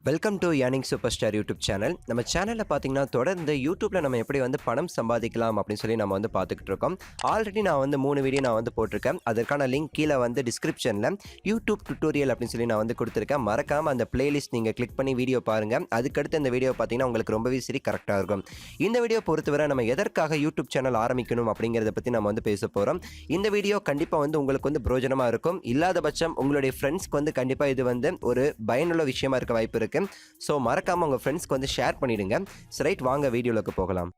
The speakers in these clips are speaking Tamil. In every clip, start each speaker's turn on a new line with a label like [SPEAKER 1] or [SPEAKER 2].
[SPEAKER 1] Welcome to earning super star YouTube channel. நம்ம சேனலில் பார்த்தீங்கன்னா தொடர்ந்து யூடியூப்பில் நம்ம எப்படி பணம் சம்பாதிக்கலாம் அப்படின்னு சொல்லி நம்ம பார்த்துக்கிட்டு இருக்கோம். ஆல்ரெடி நான் 3 வீடியோ நான் போட்டிருக்கேன். அதற்கான லிங்க் கீழே டிஸ்கிரிப்ஷனில் யூடியூப் டுட்டோரியல் அப்படின்னு சொல்லி நான் கொடுத்துருக்கேன். மறக்காமல் அந்த பிளேலிஸ்ட் நீங்கள் கிளிக் பண்ணி வீடியோ பாருங்கள். அதுக்கடுத்து இந்த வீடியோ பார்த்தீங்கன்னா உங்களுக்கு ரொம்பவே சரி கரெக்டாக இருக்கும். இந்த வீடியோ பொறுத்தவரை நம்ம எதற்காக யூடியூப் சேனல் ஆரம்பிக்கணும் அப்படிங்கிறத பற்றி நம்ம பேச போகிறோம். இந்த வீடியோ கண்டிப்பாக உங்களுக்கு பிரயோஜனமாக இருக்கும். இல்லாத பட்சம் உங்களுடைய ஃப்ரெண்ட்ஸ்க்கு கண்டிப்பாக இது ஒரு பயனுள்ள விஷயமா இருக்க வாய்ப்பு இருக்குது. ஸோ மறக்காம உங்க ஃப்ரெண்ட்ஸ்க்கு ஷேர் பண்ணிடுங்க. ரைட், வாங்க வீடியோக்கு போகலாம்.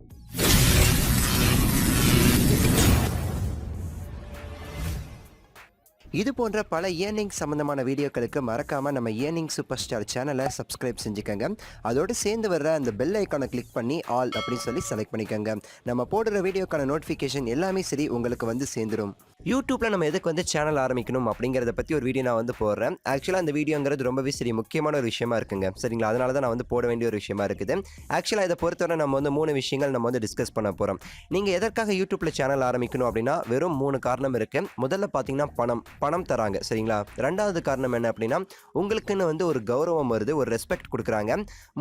[SPEAKER 1] இது போன்ற பல ஏர்னிங் சம்பந்தமான வீடியோக்களுக்கு மறக்காம நம்ம ஏர்னிங் சூப்பர் ஸ்டார் சேனலை சப்ஸ்கிரைப் செஞ்சுக்கோங்க. அதோடு சேர்ந்து வர்ற அந்த பெல் ஐக்கானை கிளிக் பண்ணி ஆல் அப்படின்னு சொல்லி செலக்ட் பண்ணிக்கோங்க. நம்ம போடுற வீடியோக்கான நோட்டிஃபிகேஷன் எல்லாமே சரி உங்களுக்கு சேர்ந்துடும். யூடியூப்பில் நம்ம எதுக்கு சேனல் ஆரம்பிக்கணும் அப்படிங்கிறத பற்றி ஒரு வீடியோ நான் போடுறேன். ஆக்சுவலாக அந்த வீடியோங்கிறது ரொம்பவே சரி முக்கியமான ஒரு விஷயமா இருக்குங்க. சரிங்களா, அதனால தான் நான் போட வேண்டிய ஒரு விஷயமா இருக்குது. ஆக்சுவலாக இதை பொறுத்தவரை நம்ம 3 விஷயங்கள் நம்ம டிஸ்கஸ் பண்ண போகிறோம். நீங்கள் எதற்காக யூடியூப்பில் சேனல் ஆரம்பிக்கணும் அப்படின்னா வெறும் 3 காரணம் இருக்குது. முதல்ல பார்த்தீங்கன்னா பணம் தராங்க. சரிங்களா, ரெண்டாவது காரணம் என்ன அப்படின்னா உங்களுக்குன்னு ஒரு கௌரவம் வருது, ஒரு ரெஸ்பெக்ட் கொடுக்குறாங்க.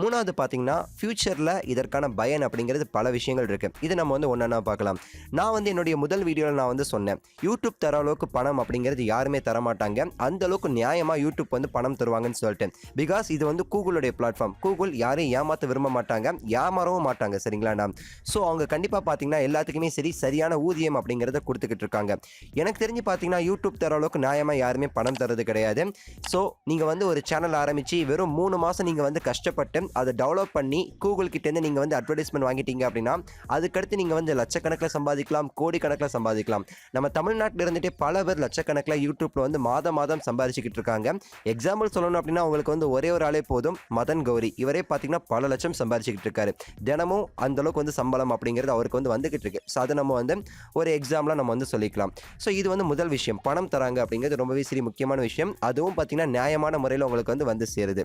[SPEAKER 1] மூணாவது பார்த்தீங்கன்னா ஃபியூச்சரில் இதற்கான பயன் அப்படிங்கிறது பல விஷயங்கள் இருக்குது. இது நம்ம ஒன்றா பார்க்கலாம். நான் என்னுடைய முதல் வீடியோவில் நான் சொன்னேன், யூடியூப் தர அளவுக்கு பணம் அப்படிங்கிறது யாருமே தரமாட்டாங்க. அந்த அளவுக்கு நியாயமாக யூடியூப் பணம் தருவாங்கன்னு சொல்லிட்டு. பிகாஸ் இது கூகுளுடைய பிளாட்ஃபார்ம். கூகுள் யாரையும் ஏமாற்ற விரும்ப மாட்டாங்க, ஏமாறவும் மாட்டாங்க. சரிங்களா, ஸோ அவங்க கண்டிப்பாக பார்த்தீங்கன்னா எல்லாத்துக்குமே சரியான ஊதியம் அப்படிங்கிறத கொடுத்துக்கிட்டு இருக்காங்க. எனக்கு தெரிஞ்சு பார்த்தீங்கன்னா யூடியூப் தர அளவுக்கு நியாயமாக யாருமே பணம் தரது கிடையாது. ஸோ நீங்கள் ஒரு சேனல் ஆரம்பித்து வெறும் 3 மாதம் நீங்கள் கஷ்டப்பட்டு அதை டெவலப் பண்ணி கூகுள் கிட்டேருந்து நீங்கள் அட்வர்டைஸ்மெண்ட் வாங்கிட்டீங்க அப்படின்னா அதுக்கடுத்து நீங்கள் லட்சக்கணக்கில் சம்பாதிக்கலாம், கோடிக்கணக்கில் சம்பாதிக்கலாம். நம்ம தமிழ்நாட்டில் இருந்துட்டு பல பேர் லட்சக்கணக்கில் யூடியூப்ல மாதம் சம்பாதிச்சுக்கிட்டு இருக்காங்க. எக்ஸாம்பிள் சொல்லணும் அப்படின்னா உங்களுக்கு ஒரே ஒரு ஆளே போதும், மதன் கௌரி. இவரே பார்த்தீங்கன்னா பல லட்சம் சம்பாதிச்சுக்கிட்டு இருக்காரு. தினமும் அந்த அளவுக்கு சம்பளம் அப்படிங்கிறது அவருக்கு வந்துகிட்டு இருக்கு. ஸோ அதை நம்ம ஒரு எக்ஸாம்பிளாக நம்ம சொல்லிக்கலாம். ஸோ இது முதல் விஷயம், பணம் தராங்க அப்படிங்கிறது ரொம்பவே சரி முக்கியமான விஷயம். அதுவும் பார்த்தீங்கன்னா நியாயமான முறையில் உங்களுக்கு வந்து சேருது.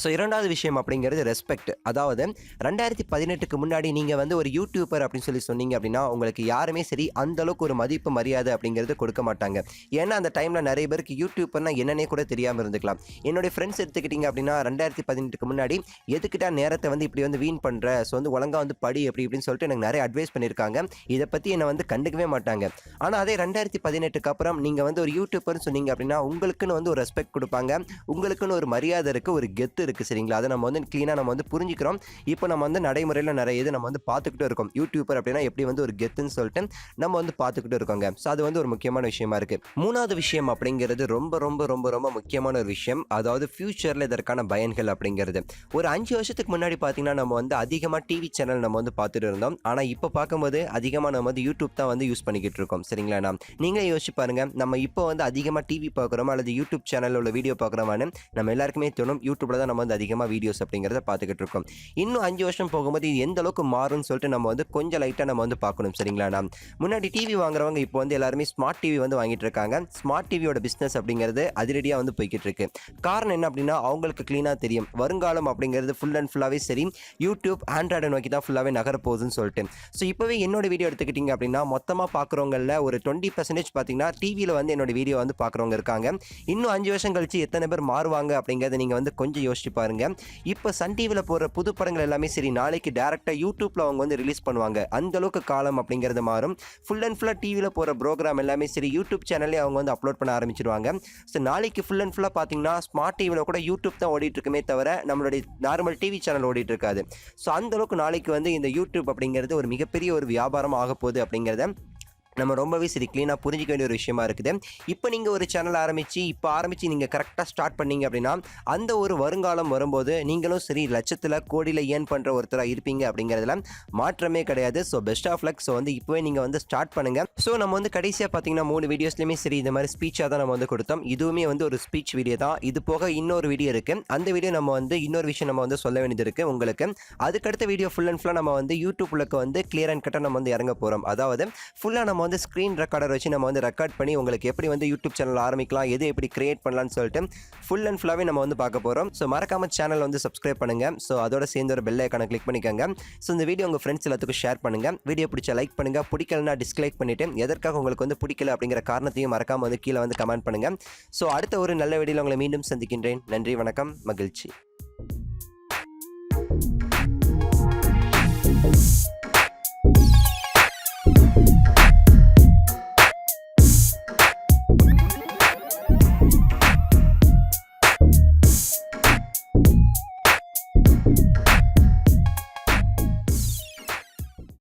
[SPEAKER 1] ஸோ இரண்டாவது விஷயம் அப்படிங்கிறது ரெஸ்பெக்ட். அதாவது 2018க்கு முன்னாடி நீங்கள் ஒரு யூடியூபர் அப்படின்னு சொல்லி சொன்னீங்க அப்படின்னா உங்களுக்கு யாருமே சரி அந்தளவுக்கு ஒரு மதிப்பு மரியாதை அப்படிங்கிறது கொடுக்க மாட்டாங்க. ஏன்னா அந்த டைமில் நிறைய பேருக்கு யூடியூபர்னா என்னன்னே கூட தெரியாமல் இருந்துக்கலாம். என்னுடைய ஃப்ரெண்ட்ஸ் எடுத்துக்கிட்டிங்க அப்படின்னா 2018க்கு முன்னாடி எதுக்கிட்டா நேரத்தை இப்படி வீண் பண்ணுற, ஸோ ஒழுங்காக படி அப்படி இப்படின்னு சொல்லிட்டு எனக்கு நிறைய அட்வைஸ் பண்ணியிருக்காங்க. இதை பற்றி என்னை கண்டுக்கவே மாட்டாங்க. ஆனால் அதே 2018க்கு அப்புறம் நீங்கள் ஒரு யூடியூபர்னு சொன்னீங்க அப்படின்னா உங்களுக்குன்னு ஒரு ரெஸ்பெக்ட் கொடுப்பாங்க, உங்களுக்குன்னு ஒரு மரியாதை இருக்குது, ஒரு கெத்து இருக்குது. சரிங்களா, அதை நம்ம க்ளீனாக நம்ம புரிஞ்சுக்கிறோம். இப்போ நம்ம நடைமுறையில் நிறைய இது நம்ம பார்த்துக்கிட்டு இருக்கோம். யூடியூபர் அப்படின்னா எப்படி ஒரு கெத்துன்னு சொல்லிட்டு நம்ம பார்த்துக்கிட்டு இருக்கோங்க. ஸோ அது ஒரு முக்கியமான விஷயமா இருக்குது. மூணாவது விஷயம் அப்படிங்கிறது ரொம்ப ரொம்ப ரொம்ப ரொம்ப முக்கியமான ஒரு விஷயம். அதாவது ஃபியூச்சரில் இதற்கான பயன்கள் அப்படிங்கிறது. ஒரு 5 வருஷத்துக்கு முன்னாடி பார்த்தீங்கன்னா நம்ம அதிகமாக டிவி சேனல் நம்ம பார்த்துட்டு இருந்தோம். ஆனால் இப்போ பார்க்கும்போது அதிகமாக நம்ம யூடியூப் தான் யூஸ் பண்ணிக்கிட்டு இருக்கோம். சரிங்களா, நீங்களே யோசிச்சு பாருங்கள், நம்ம இப்போ அதிகமாக டிவி பார்க்குறோம் அல்லது யூடியூப் சேனலில் உள்ள வீடியோ பார்க்குறோமான்னு நம்ம எல்லாருக்குமே தோணும். யூடியூப்பில் தான் நம்ம அதிகமாக வீடியோஸ் அப்படிங்கிறத பார்த்துக்கிட்டு இருக்கோம். இன்னும் 5 வருஷம் போகும்போது இது எந்த அளவுக்கு மாறும்னு சொல்லிட்டு நம்ம கொஞ்சம் லைட்டாக நம்ம பார்க்கணும். சரிங்களா, முன்னாடி டிவி வாங்குறவங்க இப்போ எல்லாருமே ஸ்மார்ட் டிவி வாங்கிட்டு இருக்காங்க. ஸ்மார்ட் டிவியோட பிஸ்னஸ் அப்படிங்கிறது அதிரடியாக போய்கிட்டு இருக்கு. காரணம் என்ன அப்படின்னா அவங்களுக்கு க்ளீனாக தெரியும் வருங்காலம் அப்படிங்கிறது ஃபுல் அண்ட் ஃபுல்லாகவே சரி யூடியூப் ஆண்ட்ராய்டை நோக்கி தான் ஃபுல்லாகவே நகரப்போகுதுன்னு சொல்லிட்டு. ஸோ இப்போவே என்னோட வீடியோ எடுத்துக்கிட்டிங்க அப்படின்னா மொத்தமாக பார்க்குறவங்களில் ஒரு 20% பார்த்தீங்கன்னா டிவியில் என்னோட வீடியோ பார்க்குறவங்க இருக்காங்க. இன்னும் 5 வருஷம் கழிச்சு எத்தனை பேர் மாறுவாங்க அப்படிங்கிறத நீங்கள் கொஞ்சம் யோசிச்சு பாருங்க. இப்போ சன் டிவியில் போகிற புது படங்கள் எல்லாமே சரி நாளைக்கு டேரெக்டாக யூடியூப்பில் அவங்க ரிலீஸ் பண்ணுவாங்க. அந்த அளவுக்கு காலம் அப்படிங்கிறது மாறும். ஃபுல் அண்ட் ஃபுல்லாக டிவியில் போகிற ப்ரோக்ராம் எல்லாமே சரி யூடியூப் சேனல்லே அவங்க அப்லோட் பண்ண ஆரம்பிச்சிடுவாங்க. ஸோ நாளைக்கு ஃபுல் அண்ட் ஃபுல்லாக பார்த்தீங்கன்னா ஸ்மார்ட் டிவியில் கூட யூடியூப் தான் ஓடிட்டு இருக்குமே தவிர நம்மளுடைய நார்மல் டிவி சேனல் ஓடிட்டு இருக்காது. ஸோ அந்த அளவுக்கு நாளைக்கு இந்த யூடியூப் அப்படிங்கிறது ஒரு மிகப்பெரிய ஒரு வியாபாரம் ஆக போகுது அப்படிங்கிறத நம்ம ரொம்பவே சரி க்ளீனாக புரிஞ்சிக்க வேண்டிய ஒரு விஷயமா இருக்குது. இப்போ நீங்கள் ஒரு சேனல் ஆரம்பித்து நீங்கள் கரெக்டாக ஸ்டார்ட் பண்ணீங்க அப்படின்னா அந்த ஒரு வருங்காலம் வரும்போது நீங்களும் சரி லட்சத்தில் கோடியில் ஏர்ன் பண்ணுற ஒருத்தராக இருப்பீங்க அப்படிங்கிறதுல மாற்றமே கிடையாது. So best of luck. So இப்போவே நீங்கள் ஸ்டார்ட் பண்ணுங்கள். ஸோ நம்ம கடைசியாக பார்த்தீங்கன்னா 3 வீடியோஸ்லையுமே சரி இந்த மாதிரி ஸ்பீச்சாக தான் நம்ம கொடுத்தோம். இதுவுமே ஒரு ஸ்பீச் வீடியோ தான். இது போக இன்னொரு வீடியோ இருக்குது. அந்த வீடியோ நம்ம இன்னொரு விஷயம் நம்ம சொல்ல வேண்டியது இருக்குது உங்களுக்கு. அதுக்கடுத்த வீடியோ ஃபுல் அண்ட் ஃபுல்லாக நம்ம யூடியூப்லுக்கு கிளியர் அண்ட் கட்டாக நம்ம இறங்க போகிறோம். அதாவது ஃபுல்லாக நம்ம ஸ்க்ரீன் ரெக்கார்டர் வச்சு நம்ம ரெக்கார்ட் பண்ணி உங்களுக்கு எப்படி யூடியூப் சேனல் ஆரம்பிக்கலாம், எது எப்படி கிரியேட் பண்ணலாம்னு சொல்லிட்டு ஃபுல் அண்ட் ஃபுல்லாகவே நம்ம பார்க்க போகிறோம். ஸோ மறக்காம சேனல் சப்ஸ்கிரைப் பண்ணுங்க. ஸோ அதோட சேர்ந்து ஒரு பெல் ஐக்கானை கிளிக் பண்ணிக்கோங்க. ஸோ இந்த வீடியோ உங்கள் ஃப்ரெண்ட்ஸ் எல்லாத்துக்கும் ஷேர் பண்ணுங்க. வீடியோ பிடிச்சா லைக் பண்ணுங்க, பிடிக்கலனா டிஸ்லைக் பண்ணிட்டு எதற்காக உங்களுக்கு பிடிக்கல அப்படிங்கிற காரணத்தையும் மறக்காம கீழே கமெண்ட் பண்ணுங்க. ஸோ அடுத்த ஒரு நல்ல வீடியோவில் உங்களை மீண்டும் சந்திக்கின்றேன். நன்றி, வணக்கம், மகிழ்ச்சி. நன்றி.